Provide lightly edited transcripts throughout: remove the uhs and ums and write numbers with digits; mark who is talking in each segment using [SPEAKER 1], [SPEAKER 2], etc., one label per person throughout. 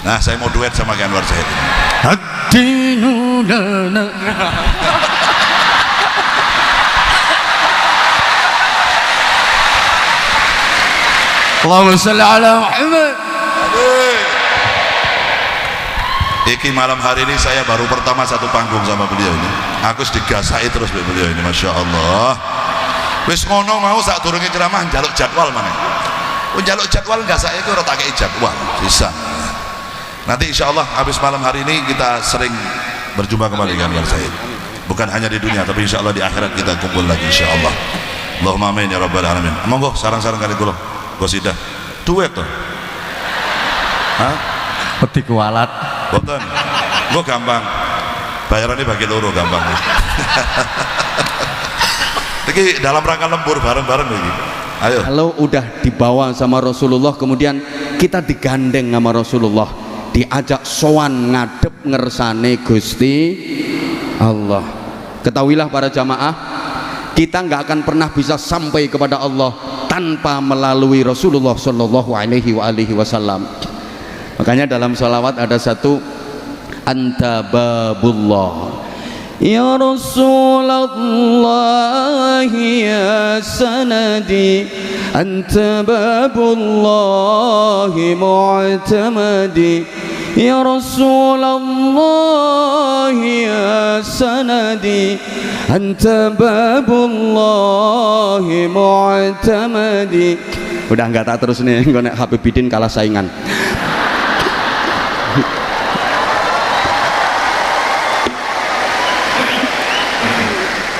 [SPEAKER 1] Nah, saya mau duet sama Ki Anwar Zahid.
[SPEAKER 2] Ad-dinu lana. Allahumma shalli ala Muhammad.
[SPEAKER 1] Iki malam hari ini saya baru pertama satu panggung sama beliau ini. Aku digasai terus beliau ini, masya Allah. Wis ngono mau sak durunge ceramah njaluk jadwal mana? Njaluk jadwal gasai itu ora tak kei jadwal, bisa. Nanti insya Allah habis malam hari ini kita sering berjumpa kembali dengan Zahid. Bukan hanya di dunia, tapi insya Allah di akhirat kita kumpul lagi insya Allah. Allahumma amin ya rabbal alamin. Monggo sarang-sarang kali kula gosidah duet tuh. Hah?
[SPEAKER 2] Peti kualat.
[SPEAKER 1] Boten. Gua gampang. Bayarannya bagi loro gampang. Iki dalam rangka lembur bareng-bareng iki. Ayo.
[SPEAKER 2] Kalau udah dibawa sama Rasulullah, kemudian kita digandeng sama Rasulullah, diajak sowan ngadep ngersane Gusti Allah. Ketahuilah para jamaah, kita nggak akan pernah bisa sampai kepada Allah tanpa melalui Rasulullah Shallallahu Alaihi Wasallam. Makanya dalam sholawat ada satu, anta babullah ya Rasulullah ya sanadi, anta babullah mu'tamadi, ya Rasulullah ya sanadi, anta babullah mu'tamadi. Udah nggak tak terus nih, gue nek Habibidin kalah saingan.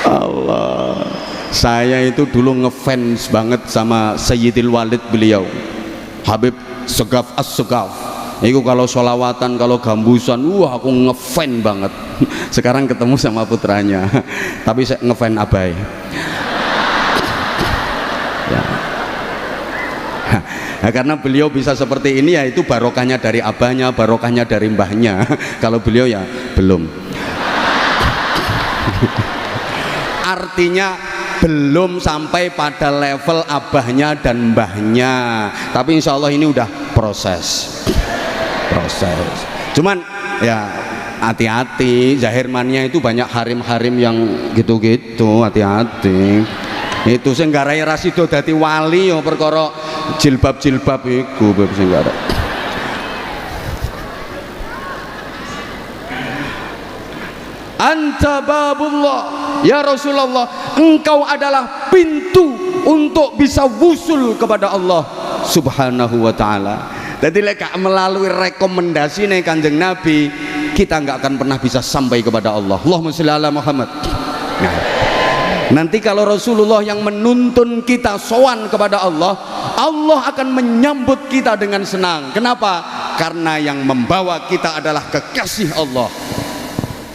[SPEAKER 2] Allah, saya itu dulu ngefans banget sama Sayyidil Walid beliau, Habib Segaf As-Segaf. Itu kalau sholawatan, kalau gambusan, wah aku ngefans banget. Sekarang ketemu sama putranya, tapi saya ngefans Abai. Ya. Nah, karena beliau bisa seperti ini ya itu barokahnya dari abahnya, barokahnya dari mbahnya. Kalau beliau ya belum. Artinya belum sampai pada level abahnya dan mbahnya, tapi insya Allah ini udah proses. Cuman ya hati-hati, zahir mania itu banyak harim-harim yang gitu-gitu, hati-hati. Itu sing garai rasido dadi wali ya perkara jilbab-jilbab iku sing garai. Anta babullah ya Rasulullah, engkau adalah pintu untuk bisa wusul kepada Allah Subhanahu wa ta'ala. Jadi lek melalui rekomendasi nih Kanjeng Nabi, kita nggak akan pernah bisa sampai kepada Allah. Allahumma sholli ala Muhammad. Nah, nanti kalau Rasulullah yang menuntun kita sowan kepada Allah, Allah akan menyambut kita dengan senang. Kenapa? Karena yang membawa kita adalah kekasih Allah,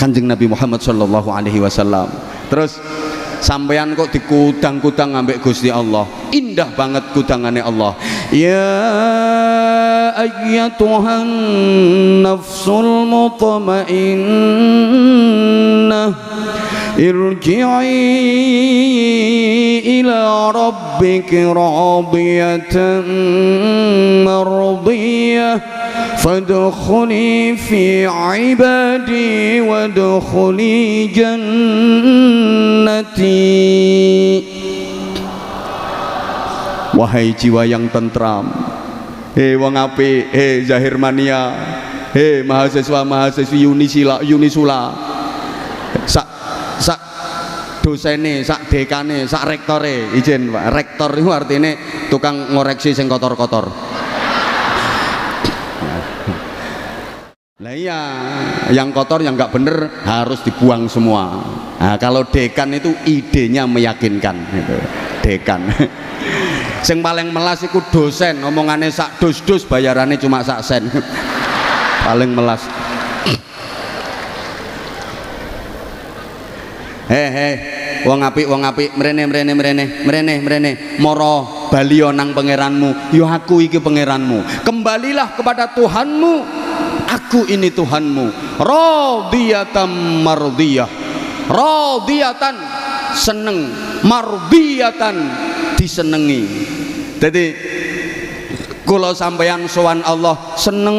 [SPEAKER 2] Kanjeng Nabi Muhammad Shallallahu Alaihi Wasallam. Terus sampean kok dikudang-kudang ambek Gusti Allah, indah banget kudangannya Allah. Ya ayyatuhan nafsul mutmainnah, irji'i ila rabbiki radiyatan mardiyah, fadkhuli fi ibadi wadkhuli jannati. Wahai jiwa yang tentram, hei wong apik, hei zahir mania, hei mahasiswa-mahasiswi Unisula, sak dosene, sak dekane, sak rektore, izin Pak, rektor itu artinya tukang ngoreksi sing kotor-kotor. Nah iya, yang kotor yang nggak bener harus dibuang semua. Nah, kalau dekan itu idenya meyakinkan, gitu. Dekan. Sing paling melas iku dosen, omongannya sak dus-dus, bayarannya cuma sak sen. Paling melas. Wong apik, mrene, moro balio nang pangeranmu. Yo aku iki pangeranmu. Kembalilah kepada Tuhanmu. Aku ini Tuhanmu. Radiyatan mardiyah. Radiyatan seneng, mardiyatan disenengi. Jadi Kula sampeyan sowan Allah seneng,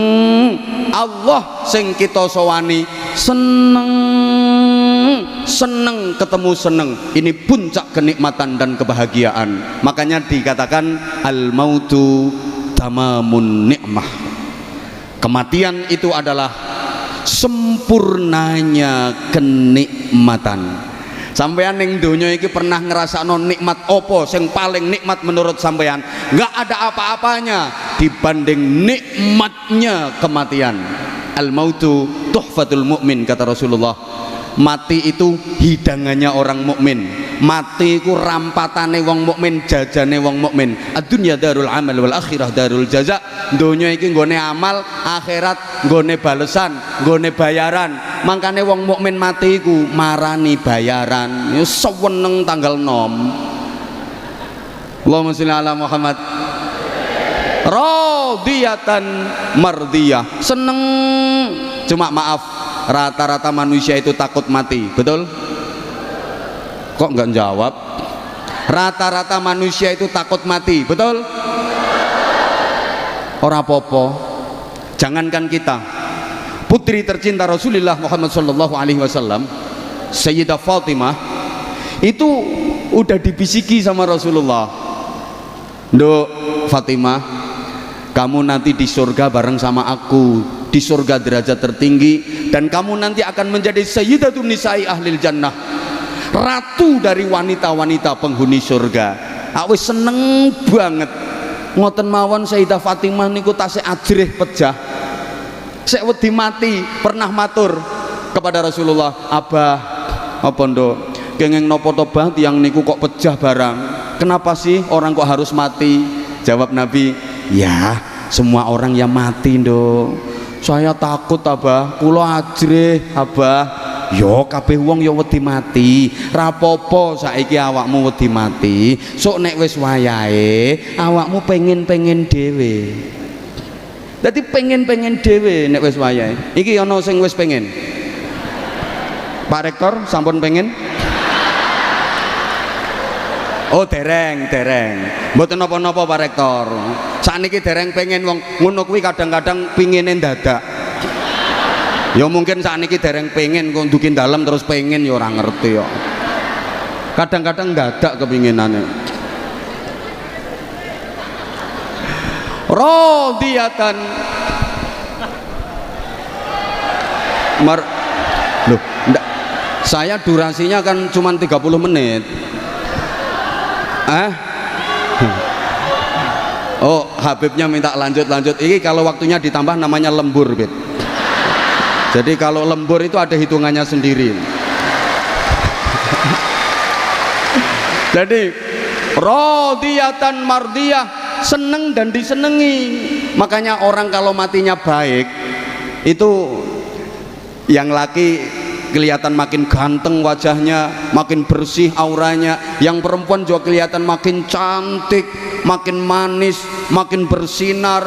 [SPEAKER 2] Allah sing kita sowani seneng, seneng ketemu seneng. Ini puncak kenikmatan dan kebahagiaan. Makanya dikatakan al mautu tamamun ni'mah. Kematian itu adalah sempurnanya kenikmatan. Sampeyan ning donya iki pernah ngrasakno nikmat apa sing paling nikmat menurut sampeyan? Enggak ada apa-apanya dibanding nikmatnya kematian. Al mautu tuhfatul mukmin, kata Rasulullah. Mati itu hidangannya orang mukmin. Mati iku rampatane wong mukmin, jajane wong mukmin. Ad-dunya darul amal wal akhirah darul jaza. Donya iki nggone amal, akhirat nggone balesan, nggone bayaran. Mangkane wong mukmin mati iku marani bayaran. Ya seweneng tanggal 6. Allahumma sholli ala Muhammad. Radiyatan mardiyah, seneng. Cuma maaf, rata-rata manusia itu takut mati, betul? Kok nggak jawab? Rata-rata manusia itu takut mati, betul? Ora popo. Jangankan kita, putri tercinta Rasulullah Muhammad sallallahu alaihi wasallam, Sayyidah Fatimah, itu udah dibisiki sama Rasulullah. Nduk Fatimah, kamu nanti di surga bareng sama aku, di surga derajat tertinggi, dan kamu nanti akan menjadi sayyidatun nisa'i ahlil jannah, ratu dari wanita-wanita penghuni surga. Aku seneng banget ngoten mawon. Sayyidah Fatimah niku tasih ajrih pejah, sek wedi mati pernah matur kepada Rasulullah, Abah apa nduk kenging napa to Bang tiyang niku kok pejah barang, kenapa sih orang kok harus mati? Jawab Nabi, ya semua orang yang mati nduk. Saya takut Abah, kula ajrih Abah. Yo kabeh wong yo wedi mati, rapopo saiki awakmu wedi mati, sok nek wis wayahe awakmu pengen-pengen dhewe. Dadi pengen-pengen dhewe nek wis wayahe. Iki ana sing wis pengen. Pak Rektor sampun pengen? Oh dereng. Mboten napa-napa Pak Rektor. Sakniki dereng pengen wong ngono kuwi kadang-kadang pingine dadak. Ya mungkin sakniki dereng pengen kok ndukin dalem terus pengen ya ora ngerti ya. Kadang-kadang dadak kepinginane. Radiyatan Loh, enggak. Saya durasinya kan cuma 30 menit. Oh, Habibnya minta lanjut. Ini kalau waktunya ditambah namanya lembur, Bib. Jadi kalau lembur itu ada hitungannya sendiri. Jadi radiyatan mardiyah, seneng dan disenengi. Makanya orang kalau matinya baik itu yang laki kelihatan makin ganteng wajahnya, makin bersih auranya, yang perempuan juga kelihatan makin cantik, makin manis, makin bersinar,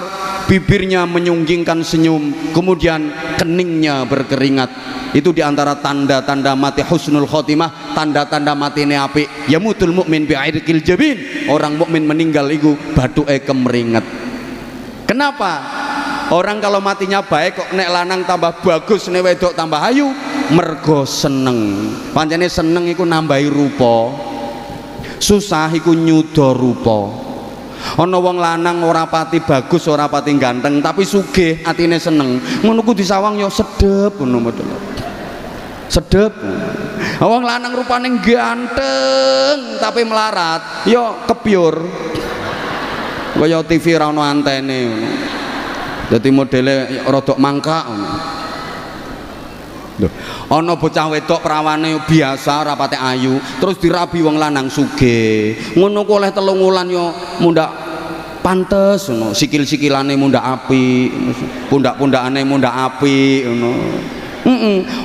[SPEAKER 2] bibirnya menyunggingkan senyum, kemudian keningnya berkeringat. Itu diantara tanda-tanda mati husnul khotimah, tanda-tanda mati ini apik. Yamutul mukmin bi'irqil jabin, orang mukmin meninggal itu bathuke kemeringet. Kenapa? Orang kalau matinya baik kok nek lanang tambah bagus, nek wedok tambah ayu, mergo seneng. Pancene seneng iku nambahi rupa, susah iku nyuda rupa. Ana wong lanang ora pati bagus, ora pati ganteng, tapi sugih atine seneng, ngono ku disawang yo sedep ngono model. Sedep. Wong lanang rupane ganteng tapi melarat, yo kebyur. Kaya TV ra ono antene ngono. Dadi modele rodok mangkak ngono. Lho, ana bocah wedok prawane biasa rapate ayu, terus dirabi wong lanang sugih. Ngono ku oleh 3 wulan yo mundak pantes ngono, sikil-sikilane mundak apik, pundak-pundakane mundak apik ngono.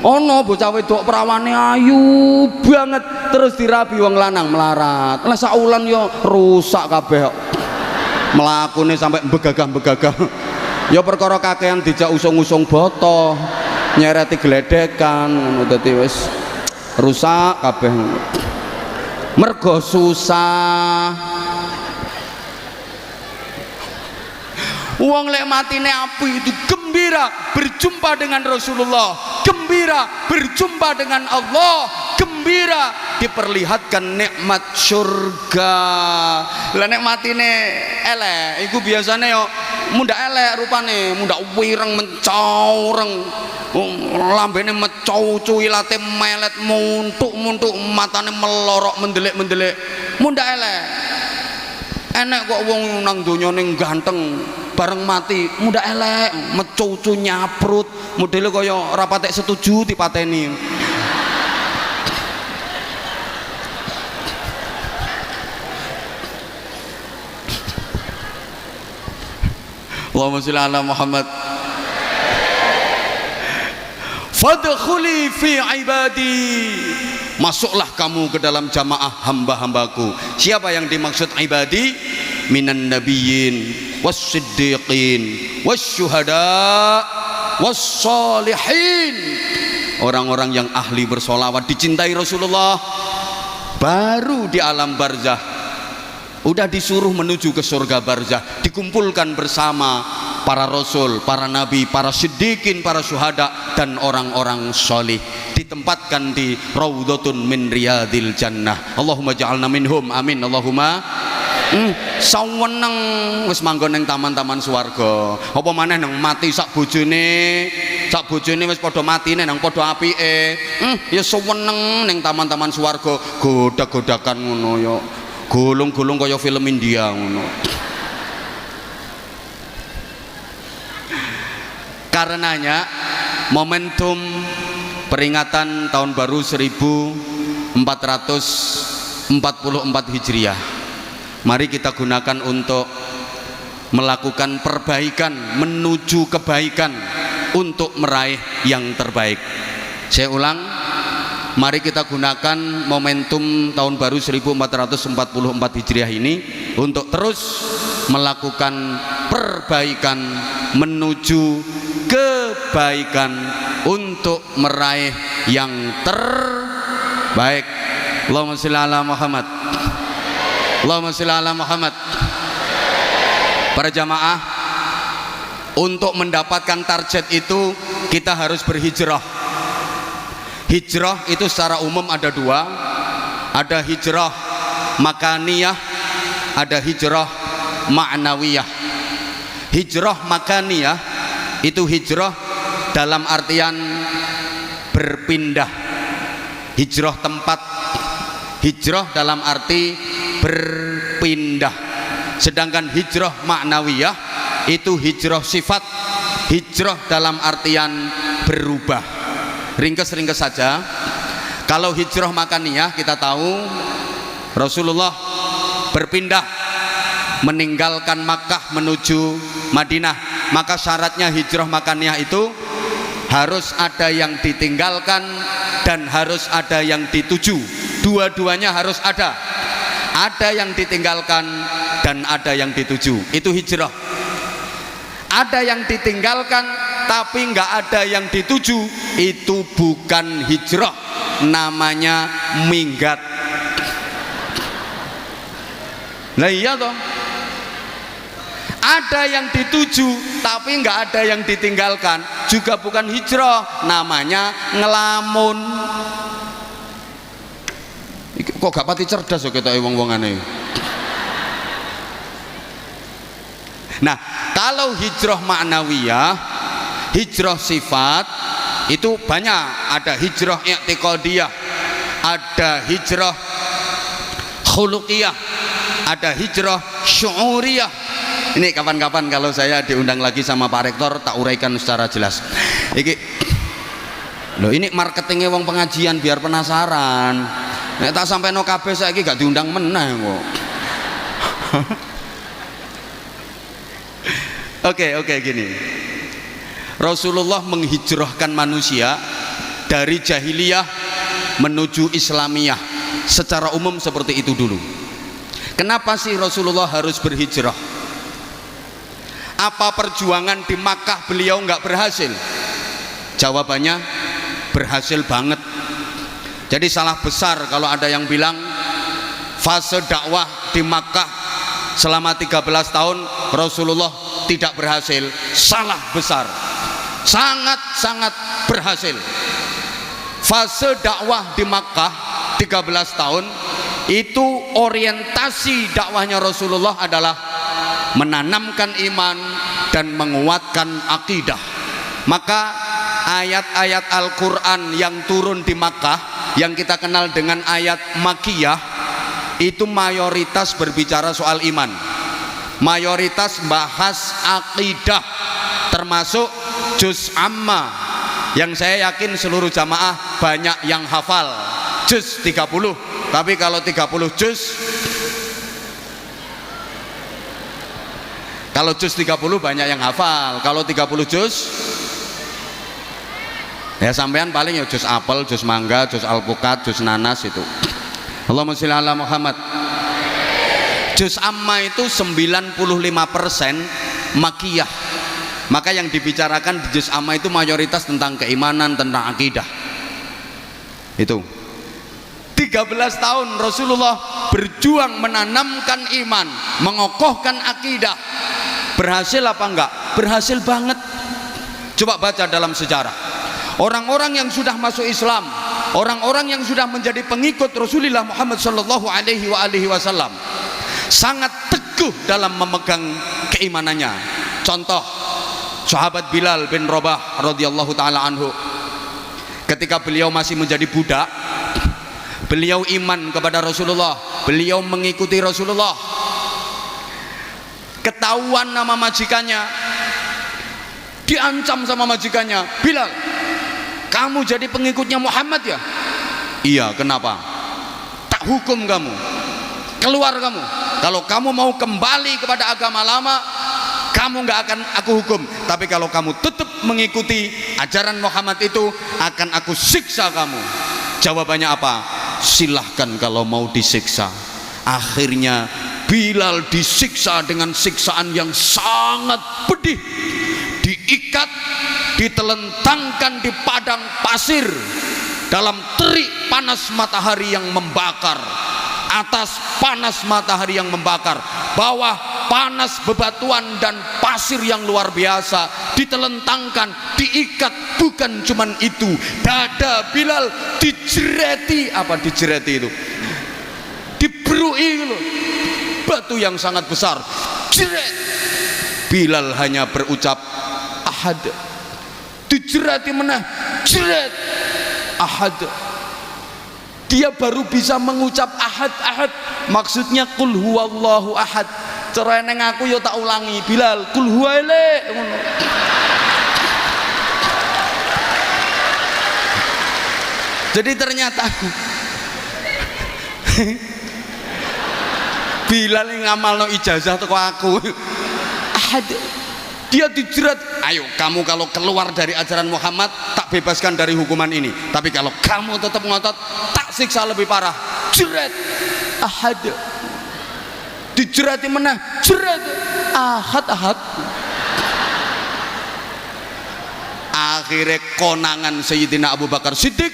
[SPEAKER 2] Ana bocah wedok prawane ayu banget terus dirabi wong lanang melarat. Lah sak wulan yo rusak kabeh. Mlakune sampai begagah-begagah. Ya perkara kakean dijak usung-usung boto, nyereti gledekan ngono, dadi wis rusak kabeh. Mergo susah. Wong lek matine api itu gembira berjumpa dengan Rasulullah, gembira berjumpa dengan Allah, gembira diperlihatkan nikmat surga. Lah nek matine elek iku biasane yo mundak elek rupane, mundak wireng mencoreng, lambene mecow-cuw, ilate melet muntuk-muntuk, matane melorok mendelik-mendelik, mundak elek. Enek kok wong nang donya ning ganteng bareng mati muda elek, mecucu nyaprut, modele kaya ora patek setuju dipateni. Allahumma sholli ala Muhammad. Fadkhuli fi ibadi, masuklah kamu ke dalam jamaah hamba-hambaku. Siapa yang dimaksud ibadi? Minan nabiyyin was-siddiqin was-syuhada was-salihin. Orang-orang yang ahli bersolawat, dicintai Rasulullah, baru di alam barzah udah disuruh menuju ke surga barzah, dikumpulkan bersama para rasul, para nabi, para siddiqin, para syuhada dan orang-orang solih, ditempatkan di raudhatun min riyadil jannah. Allahumma ja'alna minhum, amin. Allahumma saweneng wis manggon ning taman-taman swarga. Apa maneh nang mati sak bojone wis padha matine nang padha apike. Ya saweneng ning taman-taman swarga, godak-godakan ngono ya. Gulung-gulung kaya film India ngono. Karenanya momentum peringatan tahun baru 1444 Hijriah, mari kita gunakan untuk melakukan perbaikan menuju kebaikan, untuk meraih yang terbaik. Saya ulang, mari kita gunakan momentum tahun baru 1444 Hijriah ini untuk terus melakukan perbaikan menuju kebaikan, untuk meraih yang terbaik. Allahumma sholli ala Muhammad. Allahumma sholli ala Muhammad. Para jamaah, untuk mendapatkan target itu kita harus berhijrah. Hijrah itu secara umum ada dua, ada hijrah makaniyah, ada hijrah ma'nawiyah. Hijrah makaniyah itu hijrah dalam artian berpindah, hijrah tempat, hijrah dalam arti berpindah. Sedangkan hijrah ma'nawiyah itu hijrah sifat, hijrah dalam artian berubah. Ringkes-ringkes saja. Kalau hijrah makaniyah kita tahu Rasulullah berpindah meninggalkan Makkah menuju Madinah, maka syaratnya hijrah makaniyah itu harus ada yang ditinggalkan dan harus ada yang dituju. Dua-duanya harus ada yang ditinggalkan dan ada yang dituju. Itu hijrah. Ada yang ditinggalkan tapi nggak ada yang dituju, itu bukan hijrah, namanya minggat. Lah iya toh, ada yang dituju tapi nggak ada yang ditinggalkan, juga bukan hijrah, namanya ngelamun. Kok gak pati cerdas kok kita wong-wongane. Nah, kalau hijrah ma'nawiyah, hijrah sifat itu banyak. Ada hijrah i'tiqadiyah, ada hijrah khuluqiyah, ada hijrah syu'uriyah. Ini kapan-kapan kalau saya diundang lagi sama Pak Rektor tak uraikan secara jelas. Loh, ini marketingnya wong pengajian biar penasaran. Nek tak sampai no kabeh saiki gak diundang meneh kok. Oke, gini. Rasulullah menghijrahkan manusia dari jahiliyah menuju Islamiyah. Secara umum seperti itu dulu. Kenapa sih Rasulullah harus berhijrah? Apa perjuangan di Makkah beliau nggak berhasil? Jawabannya berhasil banget. Jadi salah besar kalau ada yang bilang fase dakwah di Makkah selama 13 tahun Rasulullah tidak berhasil. Salah besar, sangat-sangat berhasil. Fase dakwah di Makkah 13 tahun itu orientasi dakwahnya Rasulullah adalah menanamkan iman dan menguatkan akidah. Maka ayat-ayat Al-Quran yang turun di Makkah yang kita kenal dengan ayat Makkiyah itu mayoritas berbicara soal iman, mayoritas bahas akidah, termasuk juz amma yang saya yakin seluruh jamaah banyak yang hafal, juz 30. Tapi kalau 30 juz, kalau juz 30 banyak yang hafal. Kalau 30 juz ya sampean paling ya juz apel, juz mangga, juz alpukat, juz nanas itu. Allahumma sholli ala Muhammad. Juz amma itu 95% makiyah. Maka yang dibicarakan di juz amma itu mayoritas tentang keimanan, tentang akidah. Itu 13 tahun Rasulullah berjuang menanamkan iman, mengokohkan akidah. Berhasil apa enggak? Berhasil banget. Coba baca dalam sejarah. Orang-orang yang sudah masuk Islam, orang-orang yang sudah menjadi pengikut Rasulullah Muhammad sallallahu alaihi wasallam sangat teguh dalam memegang keimanannya. Contoh, sahabat Bilal bin Rabah radhiyallahu taala anhu. Ketika beliau masih menjadi budak, beliau iman kepada Rasulullah, beliau mengikuti Rasulullah. Ketahuan nama majikannya, diancam sama majikannya, Bilal, kamu jadi pengikutnya Muhammad ya? Iya, kenapa? Tak hukum kamu, keluar kamu. Kalau kamu mau kembali kepada agama lama, kamu nggak akan aku hukum. Tapi kalau kamu tetap mengikuti ajaran Muhammad itu, akan aku siksa kamu. Jawabannya apa? Silahkan kalau mau disiksa. Akhirnya Bilal disiksa dengan siksaan yang sangat pedih, diikat, ditelentangkan di padang pasir dalam terik panas matahari yang membakar, atas panas matahari yang membakar, bawah panas bebatuan dan pasir yang luar biasa, ditelentangkan, diikat. Bukan cuman itu, dada Bilal dijereti. Apa dijereti itu? Diberui loh, batu yang sangat besar, jeret. Bilal hanya berucap ahad. Dijereti meneh, jeret, ahad. Dia baru bisa mengucap ahad, ahad. Maksudnya kul huwallahu ahad. Cara neng aku yo tak ulangi, Bilal, kul huwaile. Jadi ternyata Bilal yang ngamalno ijazah teko aku. Ahad. Dia dijerat, ayo kamu kalau keluar dari ajaran Muhammad tak bebaskan dari hukuman ini, tapi kalau kamu tetap ngotot tak siksa lebih parah. Jerat, ahad. Dijerati menah, jerat, ahad, ahad. Akhirnya konangan Sayyidina Abu Bakar Siddiq.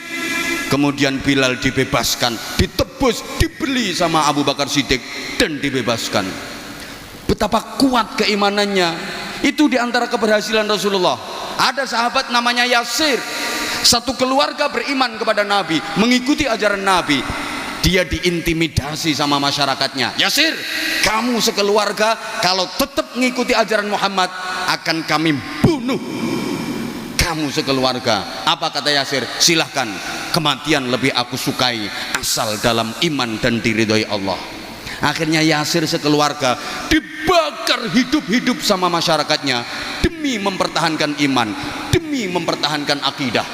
[SPEAKER 2] Kemudian Bilal dibebaskan, ditebus, dibeli sama Abu Bakar Siddiq dan dibebaskan. Betapa kuat keimanannya. Itu diantara keberhasilan Rasulullah. Ada sahabat namanya Yasir, satu keluarga beriman kepada Nabi, mengikuti ajaran Nabi. Dia diintimidasi sama masyarakatnya. Yasir, kamu sekeluarga kalau tetap mengikuti ajaran Muhammad akan kami bunuh kamu sekeluarga. Apa kata Yasir? Silahkan, kematian lebih aku sukai asal dalam iman dan diridhoi Allah. Akhirnya Yasir sekeluarga dibakar hidup-hidup sama masyarakatnya demi mempertahankan iman, demi mempertahankan akidah.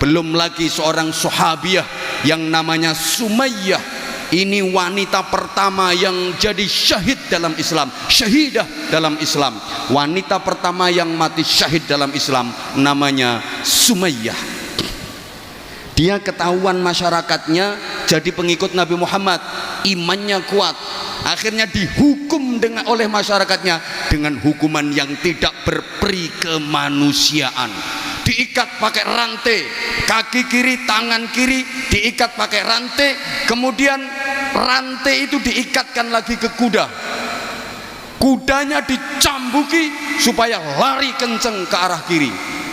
[SPEAKER 2] Belum lagi seorang sahabiah yang namanya Sumayyah. Ini wanita pertama yang jadi syahid dalam Islam, syahidah dalam Islam. Wanita pertama yang mati syahid dalam Islam namanya Sumayyah. Dia ketahuan masyarakatnya jadi pengikut Nabi Muhammad, imannya kuat. Akhirnya dihukum oleh masyarakatnya dengan hukuman yang tidak berperi kemanusiaan. Diikat pakai rantai, kaki kiri, tangan kiri diikat pakai rantai, kemudian rantai itu diikatkan lagi ke kuda. kudanya dicambuki supaya lari kenceng ke arah kiri.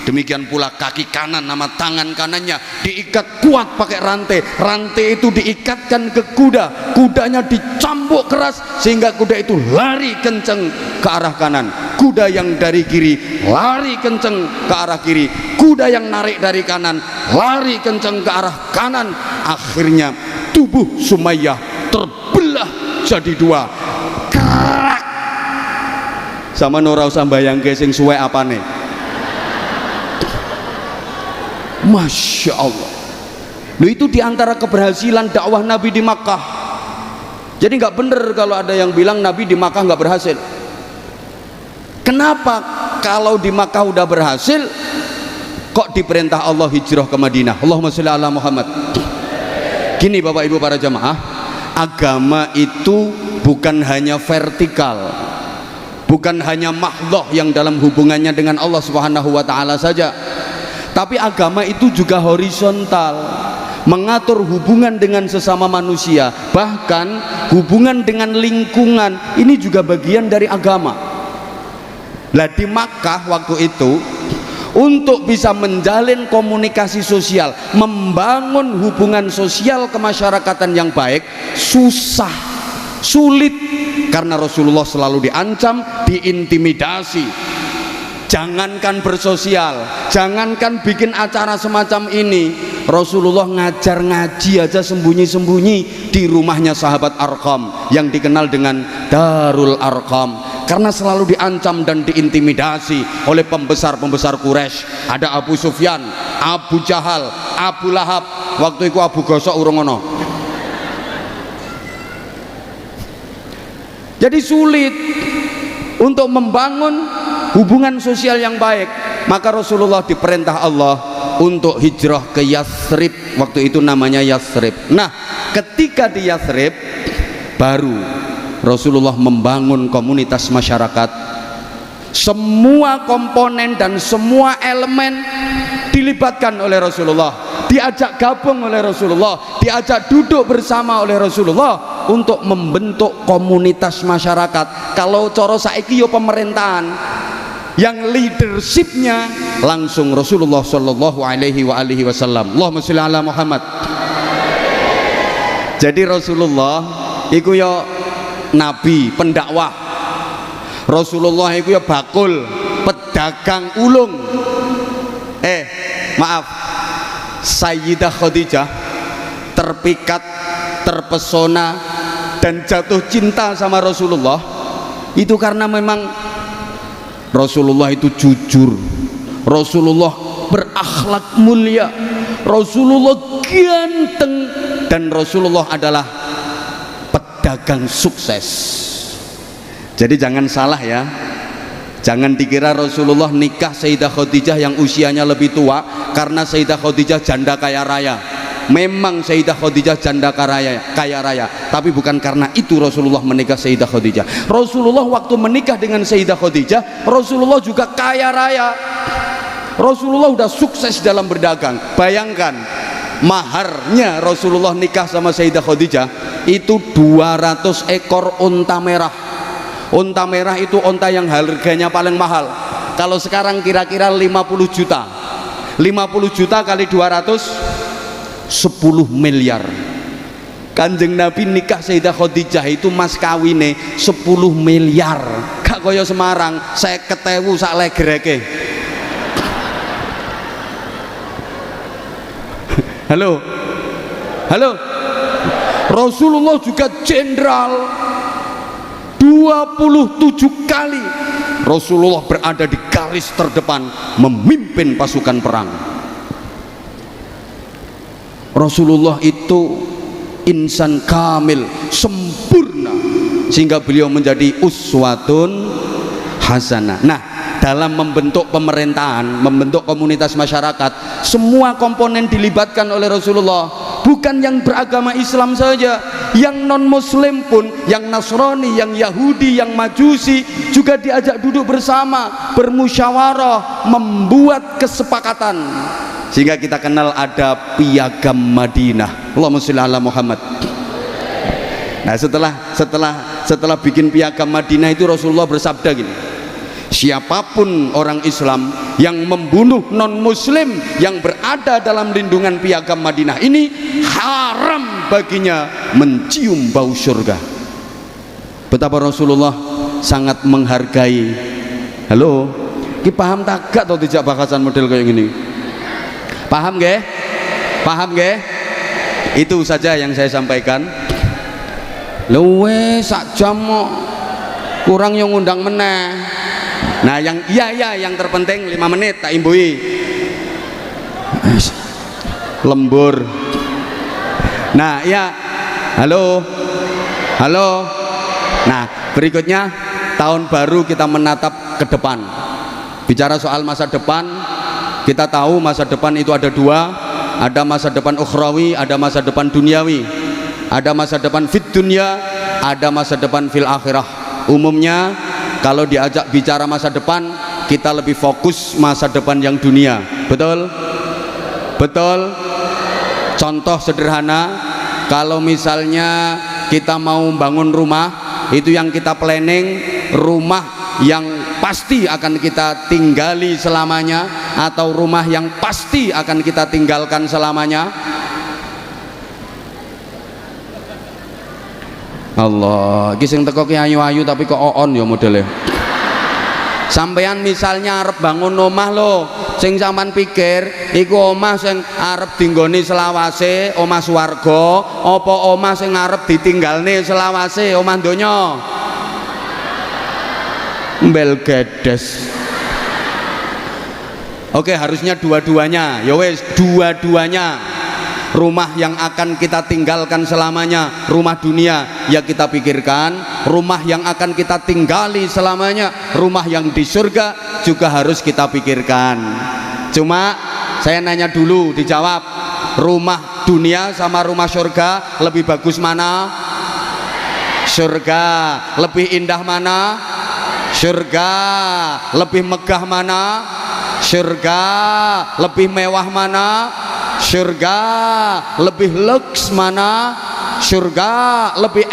[SPEAKER 2] Demikian pula kaki kanan sama tangan kanannya diikat kuat pakai rantai. Rantai itu diikatkan ke kuda, kudanya dicambuk keras sehingga kuda itu lari kenceng ke arah kanan. Kuda yang dari kiri lari kenceng ke arah kiri, kuda yang narik dari kanan lari kenceng ke arah kanan. Akhirnya tubuh Sumayyah terbelah jadi dua. Kerak. Sama ora usah bayangke sing suwe apane. Masya Allah. Loh, itu diantara keberhasilan dakwah Nabi di Makkah. Jadi nggak bener kalau ada yang bilang Nabi di Makkah nggak berhasil. Kenapa kalau di Makkah udah berhasil kok diperintah Allah hijrah ke Madinah? Allahumma sholli ala Muhammad. Gini Bapak Ibu para jamaah, agama itu bukan hanya vertikal, bukan hanya mahdhah yang dalam hubungannya dengan Allah Subhanahu wa taala saja. Tapi agama itu juga horizontal, mengatur hubungan dengan sesama manusia, bahkan hubungan dengan lingkungan. Ini juga bagian dari agama. Lah di Makkah waktu itu, untuk bisa menjalin komunikasi sosial, membangun hubungan sosial kemasyarakatan yang baik, susah, sulit, karena Rasulullah selalu diancam, diintimidasi. Jangankan bersosial, jangankan bikin acara semacam ini, Rasulullah ngajar ngaji aja sembunyi-sembunyi di rumahnya sahabat Arqam yang dikenal dengan Darul Arqam, karena selalu diancam dan diintimidasi oleh pembesar-pembesar Quraisy. Ada Abu Sufyan, Abu Jahal, Abu Lahab. Waktu itu Abu Gosok urung ono. Jadi sulit untuk membangun hubungan sosial yang baik. Maka Rasulullah diperintah Allah untuk hijrah ke Yathrib. Waktu itu namanya Yathrib. Nah, ketika di Yathrib baru Rasulullah membangun komunitas masyarakat. Semua komponen dan semua elemen dilibatkan oleh Rasulullah, diajak gabung oleh Rasulullah, diajak duduk bersama oleh Rasulullah untuk membentuk komunitas masyarakat. Kalau coro saiki yo pemerintahan, yang leadershipnya langsung Rasulullah Shallallahu Alaihi Wasallam. Allahumma sholli ala Muhammad. Jadi Rasulullah iku ya nabi pendakwah, Rasulullah iku ya bakul pedagang ulung. Maaf, Sayyidah Khadijah terpikat, terpesona dan jatuh cinta sama Rasulullah itu karena memang Rasulullah itu jujur, Rasulullah berakhlak mulia, Rasulullah ganteng, dan Rasulullah adalah pedagang sukses. Jadi jangan salah ya, jangan dikira Rasulullah nikah Sayyidah Khadijah yang usianya lebih tua karena Sayyidah Khadijah janda kaya raya. Memang Sayyidah Khadijah janda kaya raya, tapi bukan karena itu Rasulullah menikah Sayyidah Khadijah. Rasulullah waktu menikah dengan Sayyidah Khadijah, Rasulullah juga kaya raya. Rasulullah udah sukses dalam berdagang. Bayangkan, maharnya Rasulullah nikah sama Sayyidah Khadijah itu 200 ekor unta merah. Unta merah itu unta yang harganya paling mahal. Kalau sekarang kira-kira 50 juta. 50 juta kali 200, 10 miliar. Kanjeng Nabi nikah Sayyidah Khadijah itu mas kawine 10 miliar. Gak kaya Semarang 50.000 sak legereke. Halo, halo. Rasulullah juga jenderal. 27 kali Rasulullah berada di garis terdepan memimpin pasukan perang. Rasulullah itu insan kamil, sempurna, sehingga beliau menjadi uswatun hasanah. Nah, dalam membentuk pemerintahan, membentuk komunitas masyarakat, semua komponen dilibatkan oleh Rasulullah. Bukan yang beragama Islam saja, yang non muslim pun, yang Nasrani, yang Yahudi, yang Majusi juga diajak duduk bersama, bermusyawarah, membuat kesepakatan, sehingga kita kenal ada Piagam Madinah. Allahumma sholli ala Muhammad. Nah, setelah bikin piagam Madinah itu Rasulullah bersabda gini, siapapun orang Islam yang membunuh non muslim yang berada dalam lindungan piagam Madinah ini, haram baginya mencium bau surga. Betapa Rasulullah sangat menghargai. Halo, ki paham tak gak atau tidak bahasan model kayak gini? Paham nggih? Paham nggih? Itu saja yang saya sampaikan. Luwe sak jam kurang yang ngundang meneh. Nah yang iya yang terpenting 5 menit tak imbui lembur. Nah iya, halo. Nah berikutnya tahun baru kita menatap ke depan. Bicara soal masa depan, kita tahu masa depan itu ada dua, ada masa depan ukhrawi, ada masa depan duniawi. Ada masa depan fit dunia, ada masa depan fil akhirah. Umumnya kalau diajak bicara masa depan, kita lebih fokus masa depan yang dunia. Betul? Betul? Contoh sederhana, kalau misalnya kita mau bangun rumah, itu yang kita planning rumah yang pasti akan kita tinggali selamanya atau rumah yang pasti akan kita tinggalkan selamanya. Allah, iki sing teko ki ayu-ayu tapi kok on ya modele. Sampeyan misalnya arep bangun omah lho, sing sampean pikir iku omah sing arep dinggoni selawase, omah swarga, apa omah sing arep ditinggalne selawase, omah donya? Mbel gedes. Oke, harusnya dua-duanya. Ya wes, dua-duanya. Rumah yang akan kita tinggalkan selamanya, rumah dunia, ya kita pikirkan. Rumah yang akan kita tinggali selamanya, rumah yang di surga, juga harus kita pikirkan. Cuma saya nanya dulu, dijawab, rumah dunia sama rumah surga lebih bagus mana? Surga. Lebih indah mana? Surga. Lebih megah mana? Surga. Lebih mewah mana? Surga. Lebih lux mana? Surga. Lebih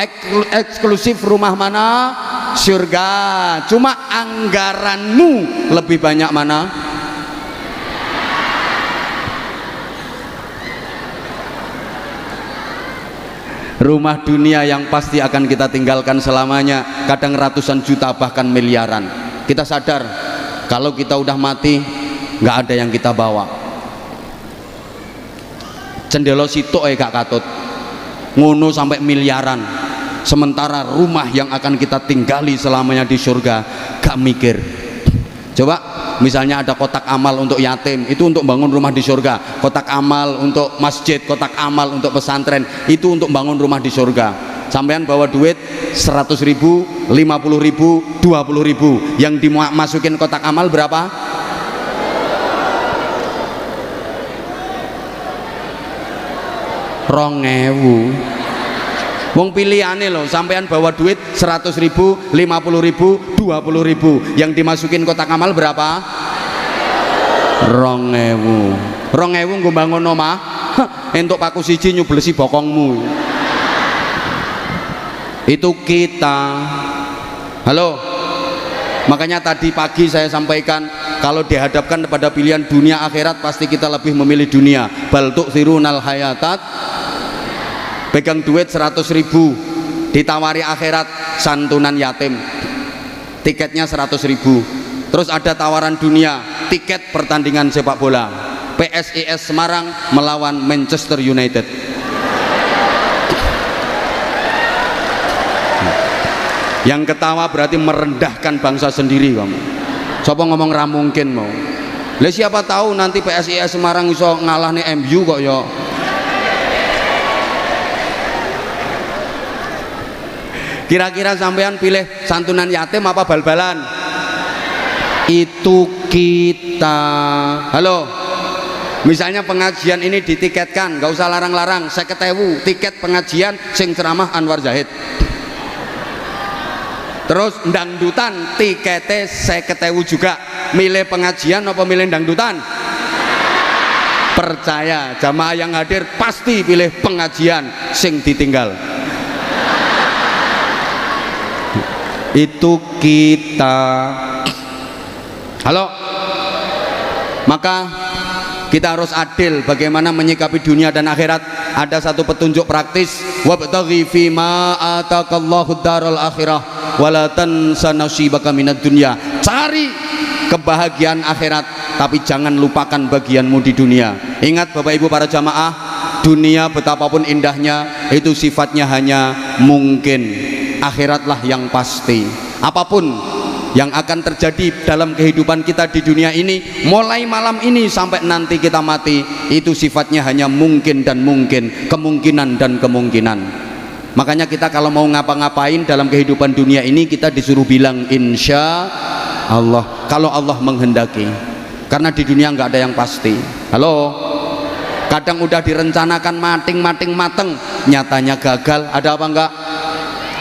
[SPEAKER 2] eksklusif rumah mana? Surga. Cuma anggaranmu lebih banyak mana? Rumah dunia yang pasti akan kita tinggalkan selamanya, kadang ratusan juta bahkan miliaran. Kita sadar kalau kita udah mati nggak ada yang kita bawa. Cendelo sitok gak katut ngono sampai miliaran. Sementara rumah yang akan kita tinggali selamanya di surga gak mikir. Coba misalnya ada kotak amal untuk yatim, itu untuk bangun rumah di surga. Kotak amal untuk masjid, kotak amal untuk pesantren, itu untuk bangun rumah di surga. Sampean bawa duit 100.000, 50.000, 20.000, yang dimasukin kotak amal berapa? Rongewu. Wong pilihane loh, sampean bawa duit 100.000, 50.000, 20.000, yang dimasukin kotak amal berapa? Rongewu. Rongewu nggo bangun omah, entuk paku siji nyublesi bokongmu. Itu kita. Halo. Makanya tadi pagi saya sampaikan, kalau dihadapkan pada pilihan dunia akhirat, pasti kita lebih memilih dunia. Bal tu'thirunal hayatat. Pegang duit 100.000, ditawari akhirat santunan yatim, tiketnya 100.000. Terus ada tawaran dunia, tiket pertandingan sepak bola, PSIS Semarang melawan Manchester United. Yang ketawa berarti merendahkan bangsa sendiri kamu. Sopo ngomong ra mungkin mau. Lah siapa tahu nanti PSIS Semarang iso ngalahne MU kok ya. Kira-kira sampean pilih santunan yatim apa bal-balan? Itu kita. Halo. Misalnya pengajian ini ditiketkan, nggak usah larang-larang, 50.000 tiket pengajian sing ceramah Anwar Zahid. Terus dangdutan tiketnya 50.000 juga. Milih pengajian apa milih dangdutan? Percaya jamaah yang hadir pasti pilih pengajian sing ditinggal. itu kita. Halo. Maka kita harus adil bagaimana menyikapi dunia dan akhirat. Ada satu petunjuk praktis, wabtaghi fima atakallahu daral akhirah wala tansa nasibaka minad dunya. Cari kebahagiaan akhirat tapi jangan lupakan bagianmu di dunia. Ingat Bapak Ibu para jamaah, dunia betapapun indahnya itu sifatnya hanya mungkin. Akhiratlah yang pasti. Apapun yang akan terjadi dalam kehidupan kita di dunia ini, mulai malam ini sampai nanti kita mati, itu sifatnya hanya mungkin dan mungkin, kemungkinan dan kemungkinan. Makanya kita kalau mau ngapa-ngapain dalam kehidupan dunia ini, kita disuruh bilang insya Allah, kalau Allah menghendaki. Karena di dunia nggak ada yang pasti. Halo. Kadang udah direncanakan mateng, nyatanya gagal. Ada apa enggak?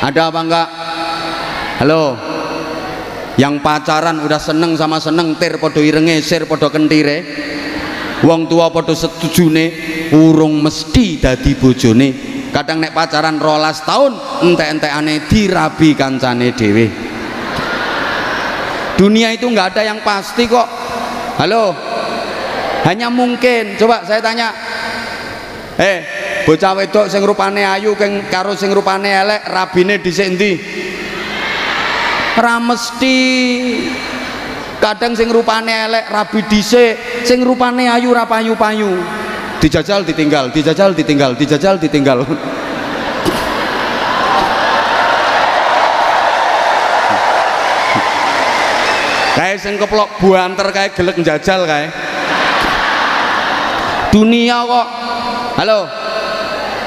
[SPEAKER 2] Ada apa enggak? Halo. Yang pacaran udah seneng sama seneng, tir podo irenge, sir podo kentire, wong tua podo setujune, urung mesti dadi bojone. Kadang nek pacaran 12 tahun entek-entekane dirabi kancane dhewe. Dunia itu nggak ada yang pasti kok. Halo. Hanya mungkin. Coba saya tanya, bocah wedok sing rupane ayu karo sing rupane elek, rabine dhisik endi? Ra mesti. Kadang sing rupane elek rabi dhisik, sing rupane ayu ra payu-payu. Dijajal ditinggal, dijajal ditinggal, dijajal ditinggal. Kayak sing keplok buanter kayak gelek njajal kayak. Dunia kok. Halo.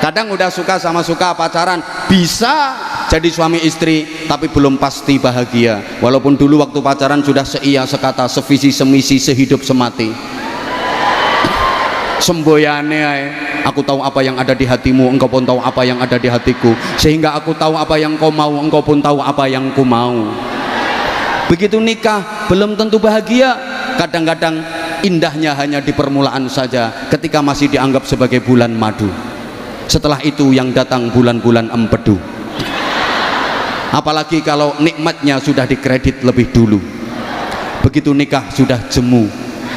[SPEAKER 2] Kadang udah suka sama suka pacaran, bisa jadi suami istri tapi belum pasti bahagia, walaupun dulu waktu pacaran sudah seia sekata, sevisi semisi, sehidup semati. Semboyane ae, aku tahu apa yang ada di hatimu, engkau pun tahu apa yang ada di hatiku, sehingga aku tahu apa yang kau mau, engkau pun tahu apa yang ku mau. Begitu nikah belum tentu bahagia. Kadang-kadang indahnya hanya di permulaan saja, ketika masih dianggap sebagai bulan madu. Setelah itu yang datang bulan-bulan empedu. Apalagi kalau nikmatnya sudah dikredit lebih dulu. Begitu nikah sudah jemu,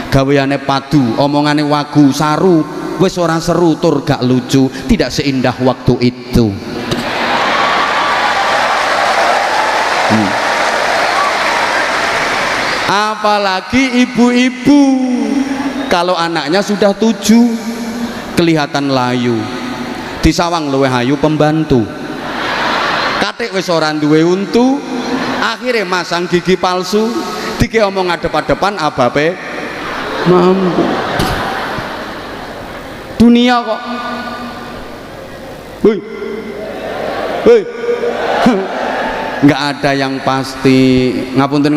[SPEAKER 2] gaweane padu, omongane wagu saru, wis ora seru tur gak lucu, tidak seindah waktu itu. Apalagi ibu-ibu, kalau anaknya sudah 7 kelihatan layu, disawang luweh ayu pembantu, katik wis ora duwe untu, akhirnya masang gigi palsu, dike omong ngadep-adepan abape mampu. Dunia kok. Hei. Nggak ada yang pasti. Ngapunten,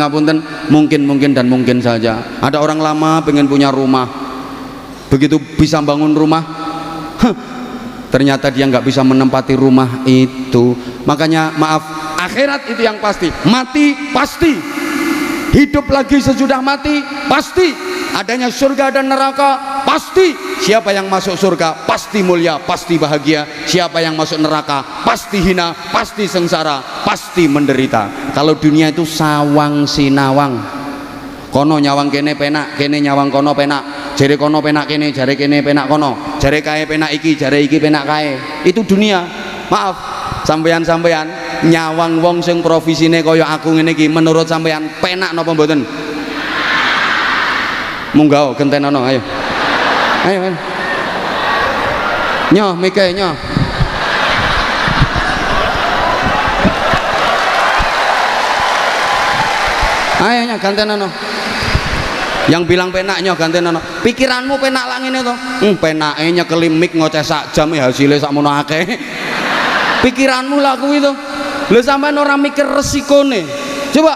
[SPEAKER 2] mungkin dan mungkin saja. Ada orang lama pengen punya rumah, begitu bisa bangun rumah, ternyata dia nggak bisa menempati rumah itu. Makanya maaf, akhirat itu yang pasti. Mati pasti, hidup lagi sesudah mati pasti, adanya surga dan neraka pasti. Siapa yang masuk surga pasti mulia, pasti bahagia. Siapa yang masuk neraka pasti hina, pasti sengsara, pasti menderita. Kalau dunia itu sawang sinawang, kono nyawang kene penak, kene nyawang kono penak, jare kono penak kene, jare kene penak kono, jare kae penak iki, jare iki penak kae. Itu dunia. Maaf sampeyan-sampeyan nyawang wong sing profesine kaya aku ngene iki, menurut sampeyan penak napa mboten? Munggah gentenono, ayo. Ayo. Nyoh mike nyoh. Ayo nyoh gantenono. Yang bilang penak nyoh gantenono. Pikiranmu penak lah ngene to. Penake nyekeli mik ngoceh sak jam ya hasilnya sakmono akeh. Pikiranmu lah kuwi to. Lha sampean ora mikir resikone. Coba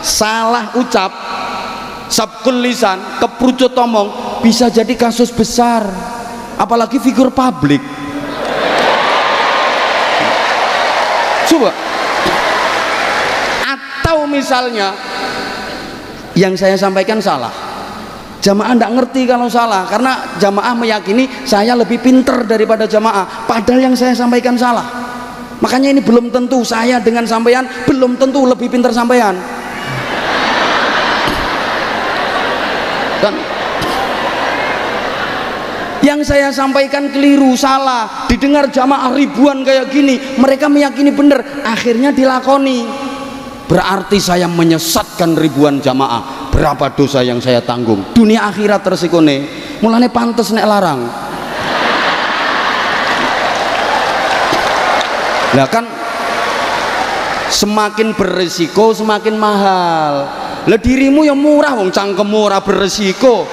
[SPEAKER 2] salah ucap, sabkul lisan, keprucut omong bisa jadi kasus besar, apalagi figur publik. Coba. Atau misalnya yang saya sampaikan salah, jamaah tidak ngerti kalau salah, karena jamaah meyakini saya lebih pinter daripada jamaah, padahal yang saya sampaikan salah. Makanya ini belum tentu saya dengan sampean belum tentu lebih pintar sampean. Dan yang saya sampaikan keliru, salah, didengar jamaah ribuan kayak gini, mereka meyakini benar, akhirnya dilakoni. Berarti saya menyesatkan ribuan jamaah. Berapa dosa yang saya tanggung? Dunia akhirat resikone. Mulane pantes nek larang. Lah kan semakin beresiko semakin mahal. Lah dirimu yang murah wong cangkemmu ora beresiko.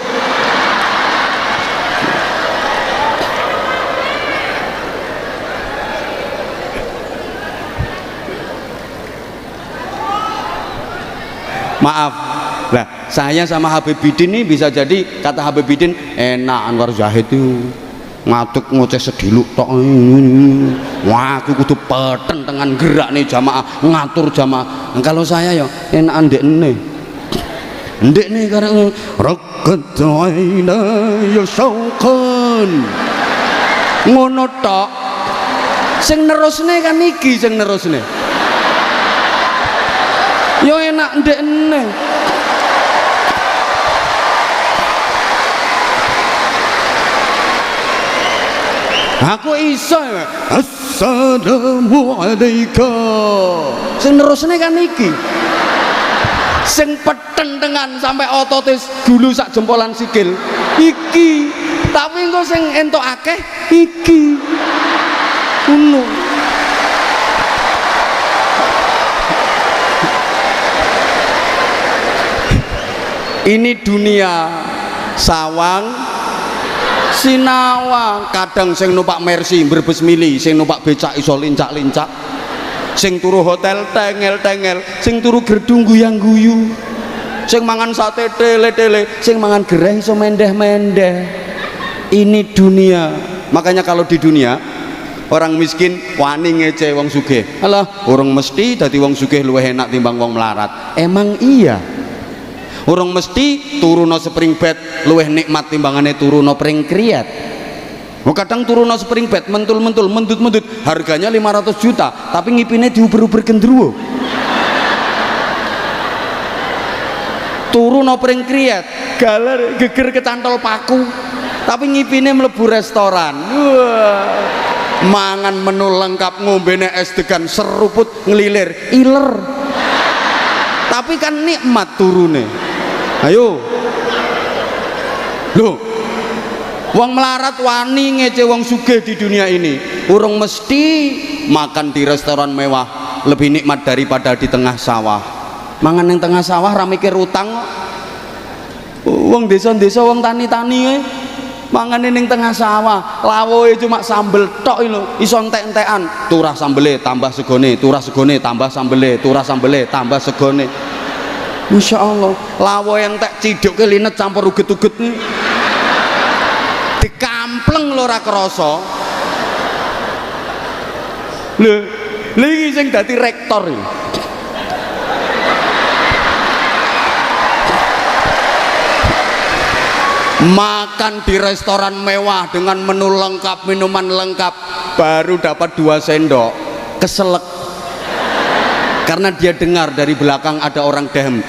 [SPEAKER 2] Maaf. Lah saya sama Habibidin ini bisa jadi kata Habibidin enak Anwar Zahid itu ngatuk ngoceh sediluk tok. Wah aku kudu peten dengan gerak nih jamaah ngatur jamaah. Kalau saya ya enak ndek nih karena raqat aina ya syauqan ngono tok. Sing nerusne kan iki sing nerusne yo enak ndek nih. Aku iso assalamualaikum sing nerusne kan iki sing peten dengan sampai ototis dulu sak jempolan sikil iki, tapi engko sing entuk akeh iki ngono. Ini dunia sawang sinawa, kadang sing numpak Mercy Brebes Mili, sing numpak becak iso lincak-lincak, sing turu hotel tengel-tengel, sing turu gerdung guyang-guyu, sing mangan sate tele-tele, sing mangan gereh iso mendeh-mendeh. Ini dunia. Makanya kalau di dunia orang miskin wani ngece wong sugih. Alah, orang mesti dadi wong sugih luwih enak timbang wong melarat. Emang iya? Orang mesti turuno spring bed luwih nikmat timbangane turuno pring kriat. Kadang turuno spring bed mentul-mentul mendut-mendut harganya 500 juta tapi ngipine diuber-uber gendruwo. Turuno pring kriat galer geger kecantol paku tapi ngipine mlebu restoran. Wah, mangan menu lengkap ngombene es degan seruput ngelilir iler tapi kan nikmat turune. Ayo loh, wong melarat wani ngece wong sugih di dunia ini. Urung mesti makan di restoran mewah lebih nikmat daripada di tengah sawah. Mangan yang tengah sawah ra mikir utang. Wong desa-desa wong tani-tani mangan ning tengah sawah lawoe cuma sambel tok lho, iso entek-entekan. Turah sambele tambah segone, turah segone tambah sambele, turah sambele tambah segone. Masya Allah, lawo yang tak ciduk ke linet campur uget-uget nih dikampleng lho ra krasa. Lho iki sing dadi rektor iki. Makan di restoran mewah dengan menu lengkap, minuman lengkap, baru dapat 2 sendok keselek karena dia dengar dari belakang ada orang dehem.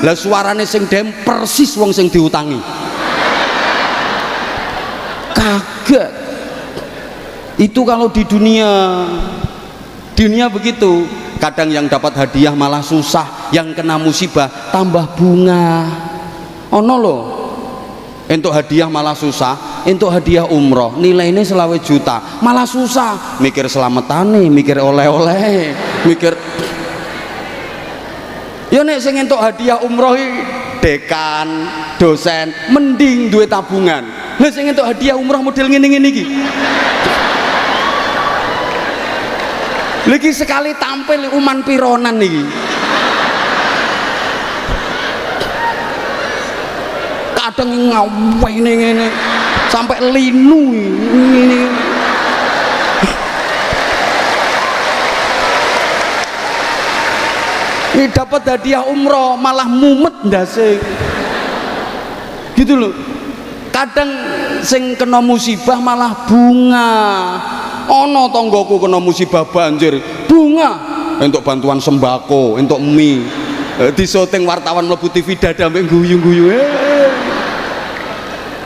[SPEAKER 2] Lah suarane sing dehem persis wong sing diutangi. Kaget. Itu kalau di dunia begitu. Kadang yang dapat hadiah malah susah, yang kena musibah tambah bunga. Ono lho, entuk hadiah malah susah, entuk hadiah umroh nilainya 20 juta malah susah, mikir selametane, mikir oleh-oleh, mikir. Ya nek sing entuk hadiah umroh dekan, dosen, mending duit tabungan. Lah sing entuk hadiah umroh model ngene-ngene iki. Lagi sekali tampil uman pironan iki. Kadang ngawe ngene sampai linu ngene. Ini dapat hadiah umroh malah mumet ndase gitu loh. Kadang sing kena musibah malah bunga, Ana tanggoku kena musibah banjir, bunga untuk bantuan sembako, untuk mie. Disyuting wartawan mlebu TV dada mbek guyu-guyu.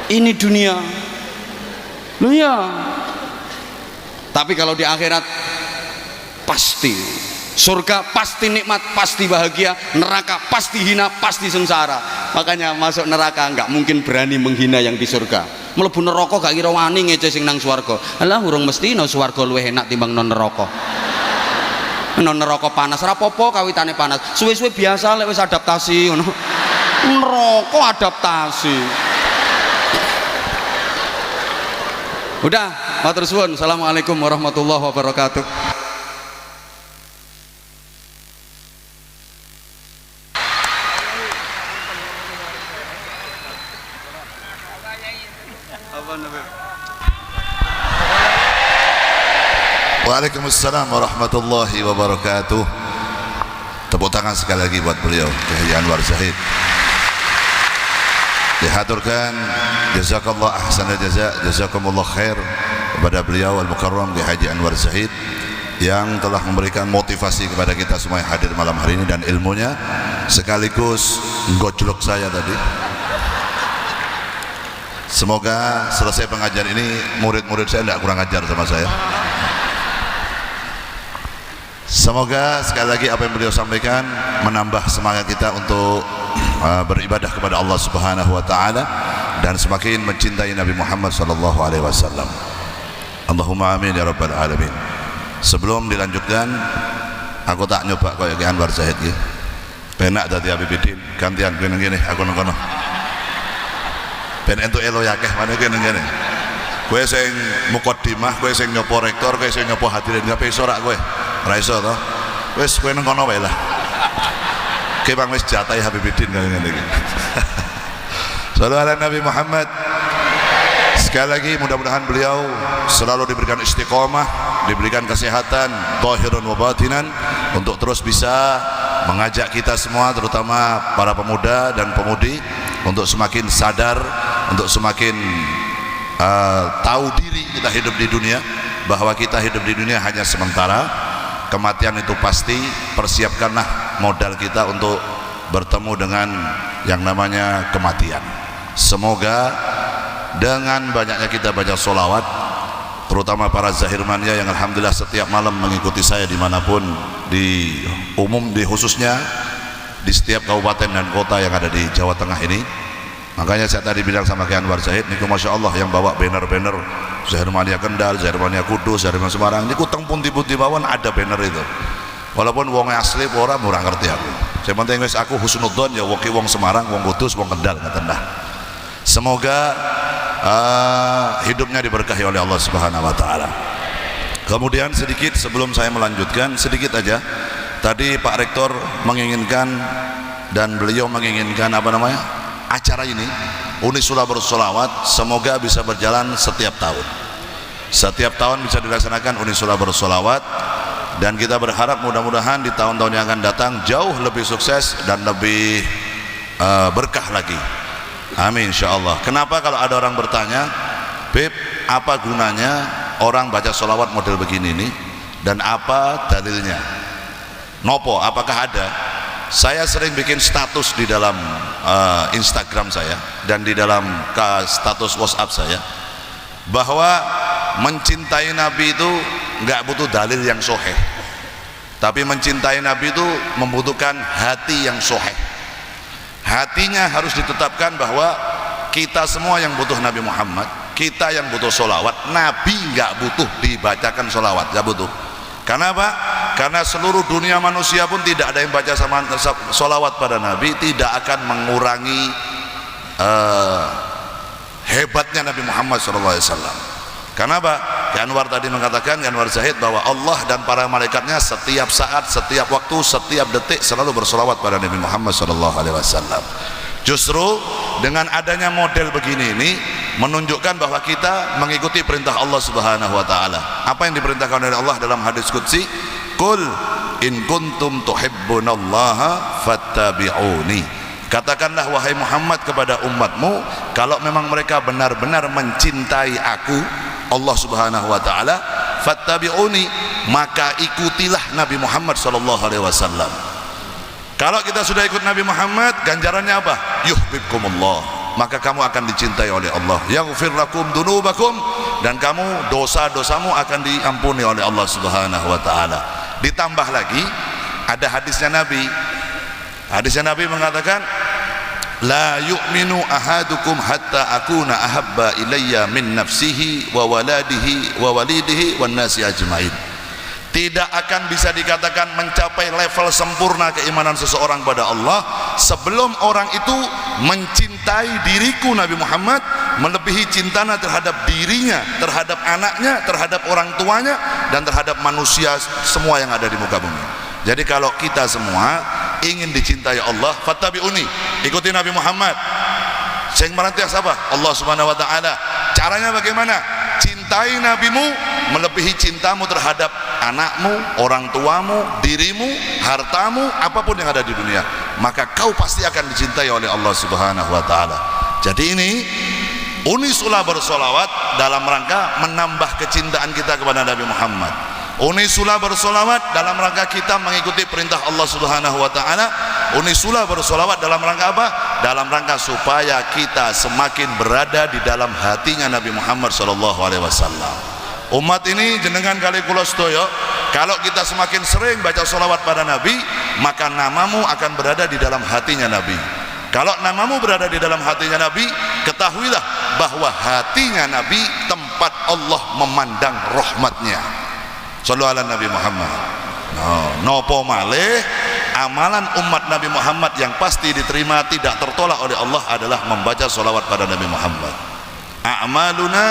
[SPEAKER 2] Ini dunia. Loh ya. Tapi kalau di akhirat pasti surga, pasti nikmat, pasti bahagia. Neraka pasti hina, pasti sengsara. Makanya masuk neraka nggak mungkin berani menghina yang di surga. Mlebu neraka gak kira wani ngece sing nang swarga. Alah urung mesti no swarga luwih enak timbang non neraka. Non neraka panas ora apa-apa kawitane panas. Suwe-suwe biasa lek wis adaptasi ngono. Neraka adaptasi. Udah, matur suwun. Assalamualaikum warahmatullahi wabarakatuh.
[SPEAKER 1] Waalaikumsalam warahmatullahi wabarakatuh. Tepuk tangan sekali lagi buat beliau, Kiai Haji Anwar Zahid. Dihaturkan jazakallah ahsanal jaza, jazakumullah khair kepada beliau Al-Mukarram Kiai Haji Anwar Zahid yang telah memberikan motivasi kepada kita semua yang hadir malam hari ini, dan ilmunya sekaligus gojlok saya tadi. Semoga selesai pengajian ini murid-murid saya tidak kurang ajar sama saya. Semoga sekali lagi apa yang beliau sampaikan menambah semangat kita untuk beribadah kepada Allah Subhanahu wa taala dan semakin mencintai Nabi Muhammad sallallahu alaihi wasallam. Allahumma amin ya rabbal alamin. Sebelum dilanjutkan, aku tak nyoba koyo Ki Anwar Zahid iki. Penak dadi Habibidin, gantian kowe nang kene, aku nang kono. Ben entuk elo yakeh maneh kowe nang kene. Kowe sing mukaddimah, kowe sing nyopo rektor, kowe sing nyopo hadirin, gak iso rak kowe. Ora iso to. Wis kowe nang kono wae lah. Kowe bang wis jatahi Habibidin kaya ngene iki. Sallallahu alaihi Nabi Muhammad. Sekali lagi mudah-mudahan beliau selalu diberikan istiqomah, diberikan kesehatan zahirun wa batinan untuk terus bisa mengajak kita semua, terutama para pemuda dan pemudi, untuk semakin sadar, untuk semakin tahu diri kita hidup di dunia, bahwa kita hidup di dunia hanya sementara. Kematian itu pasti. Persiapkanlah modal kita untuk bertemu dengan yang namanya kematian. Semoga dengan banyaknya kita baca sholawat, terutama para zahirmania yang alhamdulillah setiap malam mengikuti saya dimanapun, di umum, di khususnya di setiap kabupaten dan kota yang ada di Jawa Tengah ini. Makanya saya tadi bilang sama Kiai Anwar Zahid niku masya Allah yang bawa banner-banner Zahirmania Kendal, Zahirmania Kudus, Zahirmania Semarang niku teng pundi-pundi bawon ada banner itu. Walaupun wong asli ora murah ngerti aku. Saya penting wis aku husnudzon ya wong Semarang, wong Kudus, wong Kendal ngaten dah. Semoga hidupnya diberkahi oleh Allah Subhanahu wa taala. Kemudian sedikit sebelum saya melanjutkan, sedikit aja. Tadi Pak Rektor menginginkan dan beliau menginginkan apa namanya? Acara ini Unisula Bersolawat semoga bisa berjalan setiap tahun. Setiap tahun bisa dilaksanakan Unisula Bersolawat, dan kita berharap mudah-mudahan di tahun-tahun yang akan datang jauh lebih sukses dan lebih berkah lagi. Amin insyaallah. Kenapa kalau ada orang bertanya, Beb, apa gunanya orang baca sholawat model begini nih, dan apa dalilnya? Nopo, apakah ada? Saya sering bikin status di dalam Instagram saya dan di dalam status WhatsApp saya, bahwa mencintai Nabi itu nggak butuh dalil yang sahih, tapi mencintai Nabi itu membutuhkan hati yang sahih. Hatinya harus ditetapkan bahwa kita semua yang butuh Nabi Muhammad, kita yang butuh sholawat. Nabi nggak butuh dibacakan sholawat, nggak butuh. Karena apa? Karena seluruh dunia manusia pun tidak ada yang baca sama sholawat pada Nabi, tidak akan mengurangi hebatnya Nabi Muhammad SAW. Karena apa? Ki Anwar tadi mengatakan, Ki Anwar Zahid, bahwa Allah dan para malaikatnya setiap saat, setiap waktu, setiap detik selalu bersolawat pada Nabi Muhammad SAW. Justru dengan adanya model begini ini menunjukkan bahwa kita mengikuti perintah Allah Subhanahu wa taala. Apa yang diperintahkan oleh Allah dalam hadis qudsi? Qul in kuntum tuhibbunallaha fattabi'uni. Katakanlah wahai Muhammad kepada umatmu, kalau memang mereka benar-benar mencintai aku, Allah Subhanahu wa taala, fattabi'uni, maka ikutilah Nabi Muhammad sallallahu alaihi wasallam. Kalau kita sudah ikut Nabi Muhammad, ganjarannya apa? Yuhibbukumullah, maka kamu akan dicintai oleh Allah. Yaghfir lakum dunubakum, dan kamu dosa-dosamu akan diampuni oleh Allah Subhanahu wa taala. Ditambah lagi ada hadisnya Nabi. Hadisnya Nabi mengatakan, la yu'minu ahadukum hatta akuna ahabba ilayya min nafsihi wa waladihi wa walidihi wan nasi ajmain. Tidak akan bisa dikatakan mencapai level sempurna keimanan seseorang pada Allah sebelum orang itu mencintai diriku Nabi Muhammad melebihi cintanya terhadap dirinya, terhadap anaknya, terhadap orang tuanya, dan terhadap manusia semua yang ada di muka bumi. Jadi kalau kita semua ingin dicintai Allah, fattabi'uni, ikuti Nabi Muhammad. Sing merantias apa? Allah Subhanahu wa taala. Caranya bagaimana? Cintai nabimu melebihi cintamu terhadap anakmu, orang tuamu, dirimu, hartamu, apapun yang ada di dunia, maka kau pasti akan dicintai oleh Allah Subhanahu wa taala. Jadi ini unisulah bersolawat dalam rangka menambah kecintaan kita kepada Nabi Muhammad. Unisulah bersolawat dalam rangka kita mengikuti perintah Allah Subhanahu wa taala. Unisulah bersolawat dalam rangka apa? Dalam rangka supaya kita semakin berada di dalam hatinya Nabi Muhammad sallallahu alaihi wasallam. Umat ini jenengan kali kula sedaya, kalau kita semakin sering baca solawat pada Nabi, maka namamu akan berada di dalam hatinya Nabi. Kalau namamu berada di dalam hatinya Nabi, ketahuilah bahwa hatinya Nabi tempat Allah memandang rahmatnya. Sallallahu alaihi Nabi Muhammad. Nopo malih amalan umat Nabi Muhammad yang pasti diterima tidak tertolak oleh Allah adalah membaca solawat pada Nabi Muhammad. A'maluna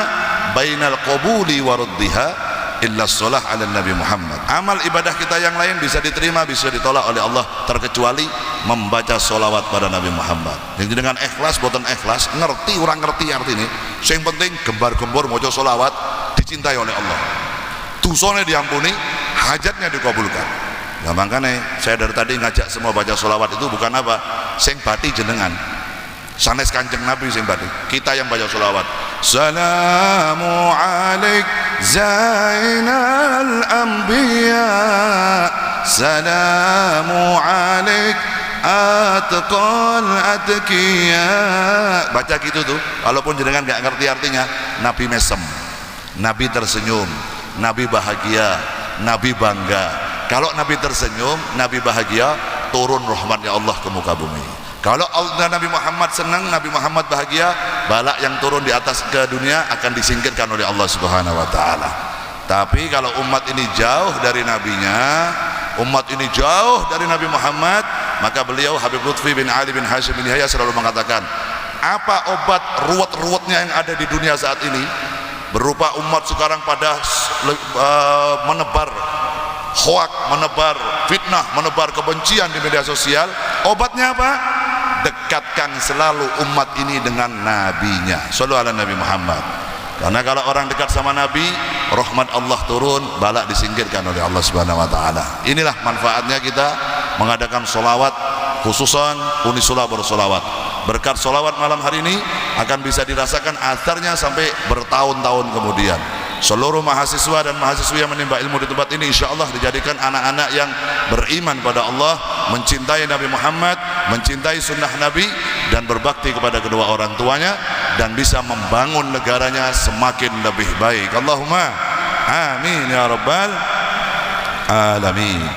[SPEAKER 1] bainal qabuli wa raddiha illa shalah ala Nabi Muhammad. Amal ibadah kita yang lain bisa diterima, bisa ditolak oleh Allah terkecuali membaca solawat pada Nabi Muhammad. Yang dengan ikhlas boten ikhlas, ngerti orang ngerti arti ini. Yang penting gembar-gembor maca solawat dicintai oleh Allah. Dosanya diampuni, hajatnya dikabulkan. Nah makanya saya dari tadi ngajak semua baca solawat itu bukan apa, sing bati jenengan, sanes kanjeng Nabi sing bati, kita yang baca solawat. Salamu alaik zainal anbiya, salamu alaik atqal atqiya. Baca gitu tuh, walaupun jenengan gak ngerti artinya. Nabi mesem, Nabi tersenyum, Nabi bahagia, Nabi bangga. Kalau Nabi tersenyum, Nabi bahagia, turun rahmatnya Allah ke muka bumi. Kalau Nabi Muhammad senang, Nabi Muhammad bahagia, balak yang turun di atas ke dunia akan disingkirkan oleh Allah Subhanahu wa taala. Tapi kalau umat ini jauh dari nabinya, umat ini jauh dari Nabi Muhammad, maka beliau Habib Lutfi bin Ali bin Hashim bin Yahya selalu mengatakan, apa obat ruwet-ruwetnya yang ada di dunia saat ini? Berupa umat sekarang pada menebar hoak, menebar fitnah, menebar kebencian di media sosial. Obatnya apa? Dekatkan selalu umat ini dengan nabinya. Sallallahu alaihi Nabi Muhammad. Karena kalau orang dekat sama Nabi, rahmat Allah turun, balak disingkirkan oleh Allah Subhanahu wa taala. Inilah manfaatnya kita mengadakan solawat, khususan unisulah bersolawat. Berkat solawat malam hari ini akan bisa dirasakan atharnya sampai bertahun-tahun kemudian. Seluruh mahasiswa dan mahasiswi yang menimba ilmu di tempat ini insya Allah dijadikan anak-anak yang beriman pada Allah, mencintai Nabi Muhammad, mencintai sunnah Nabi, dan berbakti kepada kedua orang tuanya, dan bisa membangun negaranya semakin lebih baik. Allahumma amin ya rabbal alamin.